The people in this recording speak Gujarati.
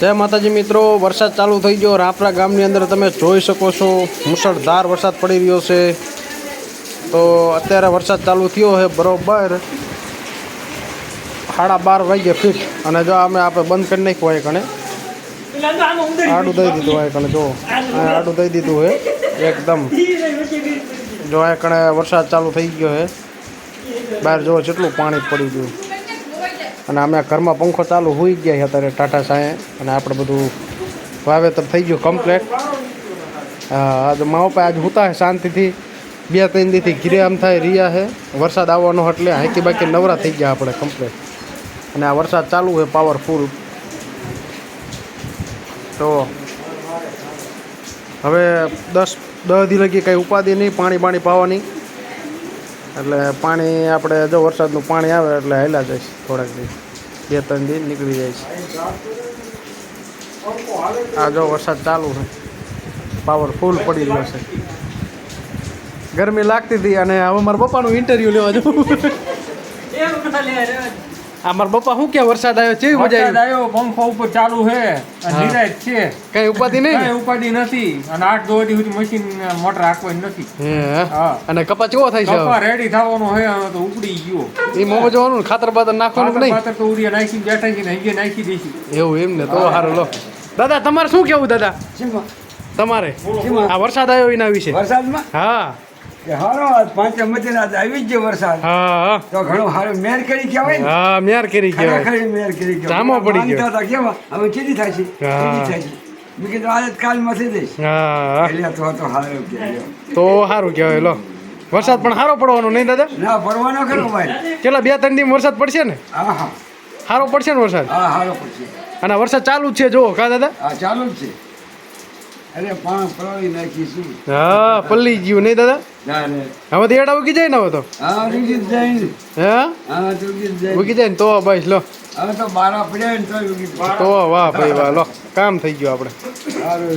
જય માતાજી મિત્રો, વરસાદ ચાલુ થઈ ગયો રાપરા ગામની અંદર તમે જોઈ શકો છો મુશળધાર વરસાદ પડી રહ્યો છે। તો અત્યારે વરસાદ ચાલુ થયો છે બરોબર 12:30 વાગ્યે ફીટ અને જો અમે આપણે બંધ કરી નાખ્યું હોય કણે આડું દઈ દીધું હોય કણે જો આડું દઈ દીધું છે એકદમ જો આ કણે વરસાદ ચાલુ થઈ ગયો છે બહાર જો કેટલું પાણી પડી ગયું અને અમે ઘરમાં પંખો ચાલુ હોઈ ગયા અત્યારે ટાટા સાંયે અને આપણે બધું વાવેતર થઈ ગયું કમ્પ્લેટ। આજે મા પપ્પા આજ હોતા હે શાંતિથી 2-3 દીથી ઘીરે આમ થાય રહ્યા છે વરસાદ આવવાનો એટલે હાકી બાકી નવરા થઈ ગયા આપણે કમ્પ્લેટ અને આ વરસાદ ચાલુ છે પાવરફુલ। તો હવે 10 દી લગી કંઈ ઉપાધિ નહીં પાણી પાવાની એટલે પાણી આપણે જો વરસાદનું પાણી આવે એટલે હેલા જઈશ થોડાક દી 2-3 દી નીકળી જઈશ। આ જો વરસાદ ચાલુ છે પાવરફુલ પડી રહ્યો છે ગરમી લાગતી હતી અને હવે મારા પપ્પાનું ઇન્ટરવ્યૂ લેવા જવું। આ મારા પપ્પા શું કે વરસાદ આવ્યો છે મજા આવ્યો પંખો ઉપર ચાલુ છે નિરાશ છે કઈ ઉપાધિ નહીં કઈ ઉપાધિ નથી અને 8-9 દી સુધી મશીન મોટર રાખવાની નથી। અને કપા કેવો થાય છે કપા રેડી થવાનો છે તો ઉપડી ગયો એ મોં જોવાનું ખાતર બાતર નાખવાનું નહીં ખાતર તો ઉડિયા નાખી બેઠા છે ને અહીંયા નાખી દઈશું એવું એમ ને તો સારું લો દાદા તમારે શું કેવું દાદા તમારે આ વરસાદ આવ્યો એના વિશે વરસાદમાં હા હારો 5 મહિના આવી જ ગયો વરસાદ હા તો ઘણો હારો મેર કરી કહેવાય ને હા મેર કરી કહેવાય ખરેખર મેર કરી કહેવાય જામો પડી ગયો માનતા હતા કેવા હવે ચીડી થાય છે ચીડી થાય છે મેં કીધું આજે કાલ મથી દઈશ હા એટલે તો હારો કહેવાય તો સારું કહેવાય લો વરસાદ પણ સારો પડવાનો નહીં દાદા ના પડવાનો ખરો ભાઈ કેટલા 2-3 દી વરસાદ પડશે ને હા હા સારો પડશે ને વરસાદ હા હારો પડશે અને વરસાદ ચાલુ જ છે જો કા દાદા હા ચાલુ જ છે અરે પાણી પલાળી નાખીશું હા પલ્લી ગયું નહીં દાદા ના રે હવે તો એડા ઉગી જાય ને હવે તો હા રૂગી જ જાય ને હા હા રૂગી જ જાય ઉગી જાય ને તો બસ લો હવે તો બારા પડ્યા ને તો રૂગી તો વાહ ભાઈ વાહ લો કામ થઈ ગયું આપણે સારું